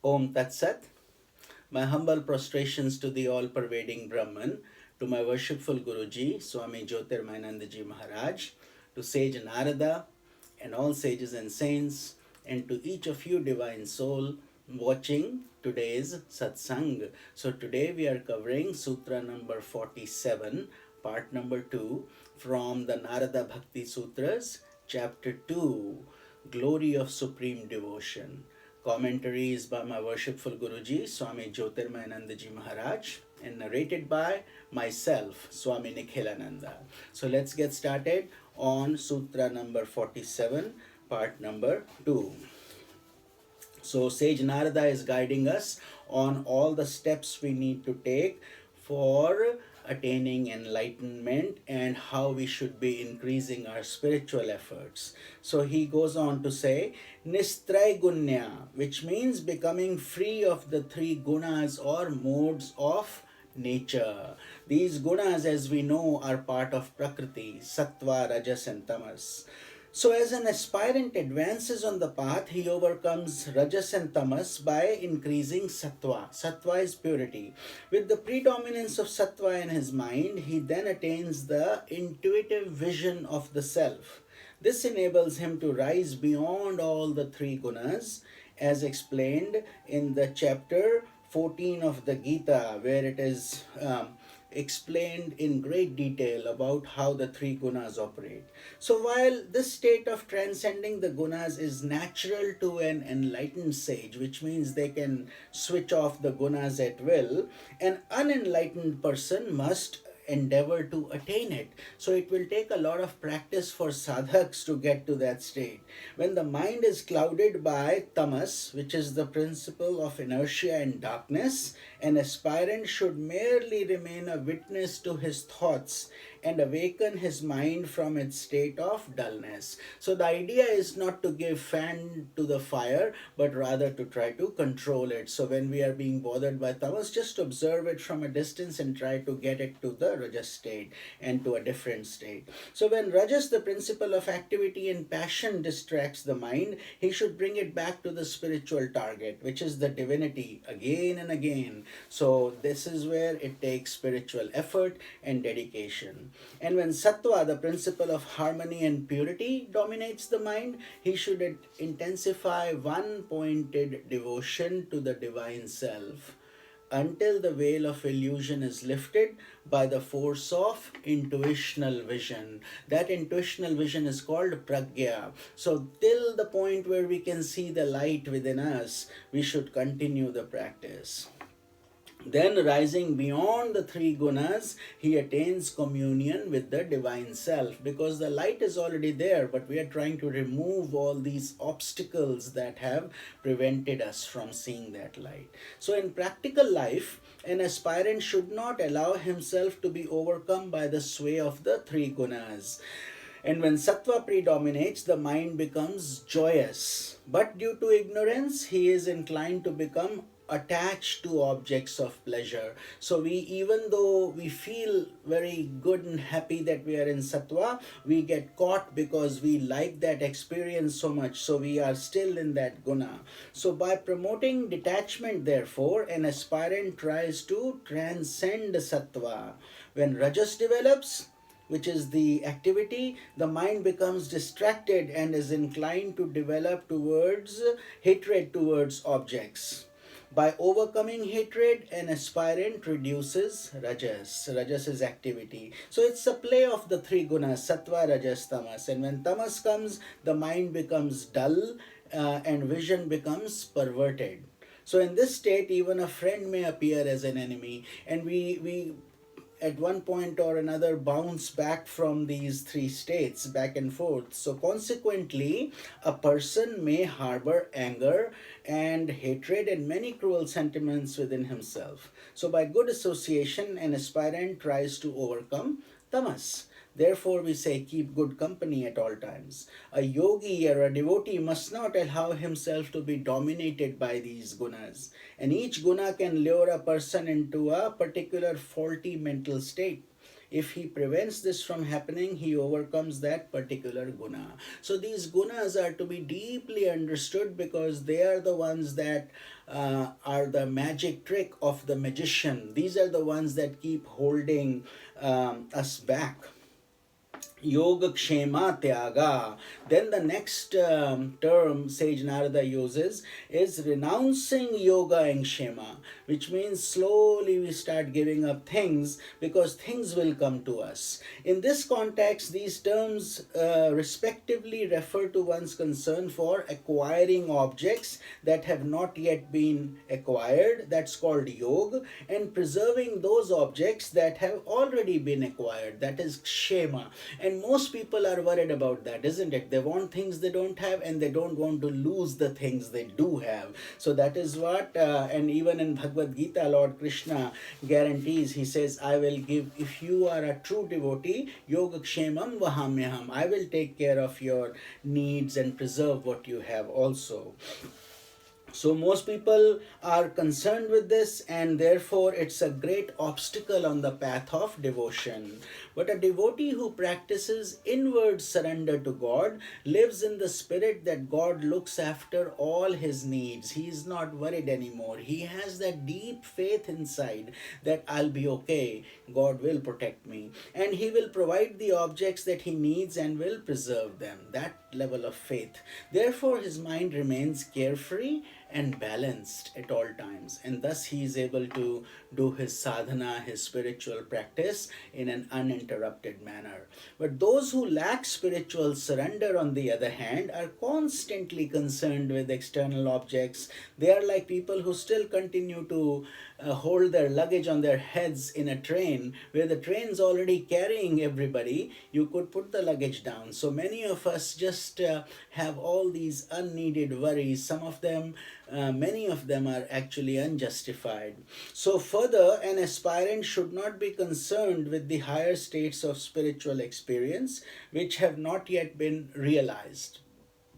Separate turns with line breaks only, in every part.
Om Tat Sat. My humble prostrations to the all pervading Brahman, to my worshipful Guruji, Swami Jyotirmayanandaji Maharaj, to sage Narada, and all sages and saints, and to each of you, divine soul, watching today's satsang. So, today we are covering Sutra number 47, part number 2, from the Narada Bhakti Sutras, chapter 2, Glory of Supreme Devotion. Commentary is by my worshipful Guruji, Swami Jyotirmayanandaji Maharaj, and narrated by myself, Swami Nikhilananda. So let's get started on Sutra number 47, part number 2. So Sage Narada is guiding us on all the steps we need to take for attaining enlightenment and how we should be increasing our spiritual efforts. So he goes on to say, Nistraygunya, which means becoming free of the three gunas or modes of nature. These gunas, as we know, are part of Prakriti, Sattva, Rajas, and Tamas. So, as an aspirant advances on the path, he overcomes Rajas and Tamas by increasing Sattva. Sattva is purity. With the predominance of Sattva in his mind, he then attains the intuitive vision of the self. This enables him to rise beyond all the three gunas, as explained in the chapter 14 of the Gita, where it is explained in great detail about how the three gunas operate. So, while this state of transcending the gunas is natural to an enlightened sage, which means they can switch off the gunas at will, an unenlightened person must endeavor to attain it. So it will take a lot of practice for sadhaks to get to that state. When the mind is clouded by tamas, which is the principle of inertia and darkness, an aspirant should merely remain a witness to his thoughts and awaken his mind from its state of dullness. So the idea is not to give fan to the fire, but rather to try to control it. So when we are being bothered by tamas, just observe it from a distance and try to get it to the rajas state and to a different state. So when rajas, the principle of activity and passion, distracts the mind, he should bring it back to the spiritual target, which is the divinity, again and again. So this is where it takes spiritual effort and dedication. And when sattva, the principle of harmony and purity, dominates the mind, he should intensify one-pointed devotion to the divine self until the veil of illusion is lifted by the force of intuitional vision. That intuitional vision is called pragya. So till the point where we can see the light within us, we should continue the practice. Then, rising beyond the three gunas, he attains communion with the divine self, because the light is already there, but we are trying to remove all these obstacles that have prevented us from seeing that light. So in practical life, an aspirant should not allow himself to be overcome by the sway of the three gunas. And when sattva predominates, the mind becomes joyous. But due to ignorance, he is inclined to become attached to objects of pleasure. So we, even though we feel very good and happy that we are in sattva, we get caught because we like that experience so much. So we are still in that guna. So by promoting detachment, therefore, an aspirant tries to transcend sattva. When rajas develops, which is the activity, the mind becomes distracted and is inclined to develop towards hatred towards objects. By overcoming hatred, an aspirant reduces rajas. Rajas is activity. So it's a play of the three gunas, sattva, rajas, tamas. And when tamas comes, the mind becomes dull and vision becomes perverted. So in this state, even a friend may appear as an enemy, and we at one point or another bounce back from these three states back and forth. So consequently, a person may harbor anger and hatred and many cruel sentiments within himself. So by good association, an aspirant tries to overcome tamas. Therefore, we say keep good company at all times. A yogi or a devotee must not allow himself to be dominated by these gunas. And each guna can lure a person into a particular faulty mental state. If he prevents this from happening, he overcomes that particular guna. So these gunas are to be deeply understood, because they are the ones that are the magic trick of the magician. These are the ones that keep holding us back. Yoga Kshema Tyaga. Then the next term Sage Narada uses is renouncing yoga and Kshema, which means slowly we start giving up things, because things will come to us. In this context, these terms respectively refer to one's concern for acquiring objects that have not yet been acquired, that's called yoga, and preserving those objects that have already been acquired, that is Kshema. And most people are worried about that, isn't it? They want things they don't have, and they don't want to lose the things they do have. So that is what, and even in Bhagavad Gita, Lord Krishna guarantees. He says, I will give, if you are a true devotee, yoga kshemam vahamyaham, I will take care of your needs and preserve what you have also. So most people are concerned with this, and therefore it's a great obstacle on the path of devotion. But a devotee who practices inward surrender to God lives in the spirit that God looks after all his needs. He is not worried anymore. He has that deep faith inside that I'll be okay. God will protect me, and he will provide the objects that he needs and will preserve them. That level of faith. Therefore his mind remains carefree and balanced at all times, and thus he is able to do his sadhana, his spiritual practice, in an uninterrupted manner. But those who lack spiritual surrender, on the other hand, are constantly concerned with external objects. They are like people who still continue to hold their luggage on their heads in a train, where the train's already carrying everybody. You could put the luggage down. So many of us just have all these unneeded worries. Some of them, many of them are actually unjustified. So further, an aspirant should not be concerned with the higher states of spiritual experience which have not yet been realized.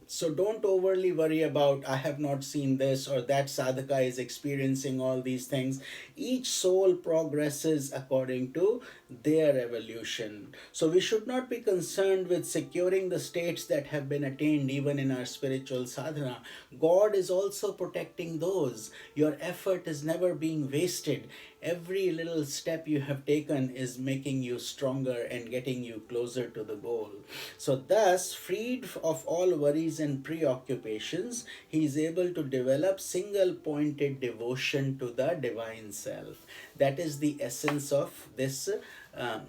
So don't overly worry about, I have not seen this, or that sadhaka is experiencing all these things. Each soul progresses according to their evolution. So we should not be concerned with securing the states that have been attained even in our spiritual sadhana. God is also protecting those. Your effort is never being wasted. Every little step you have taken is making you stronger and getting you closer to the goal. So thus, freed of all worries and preoccupations, he is able to develop single-pointed devotion to the Divine Self. That is the essence of this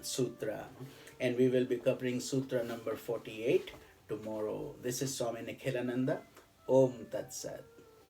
sutra. And we will be covering sutra number 48 tomorrow. This is Swami Nikhilananda. Om Tat Sat.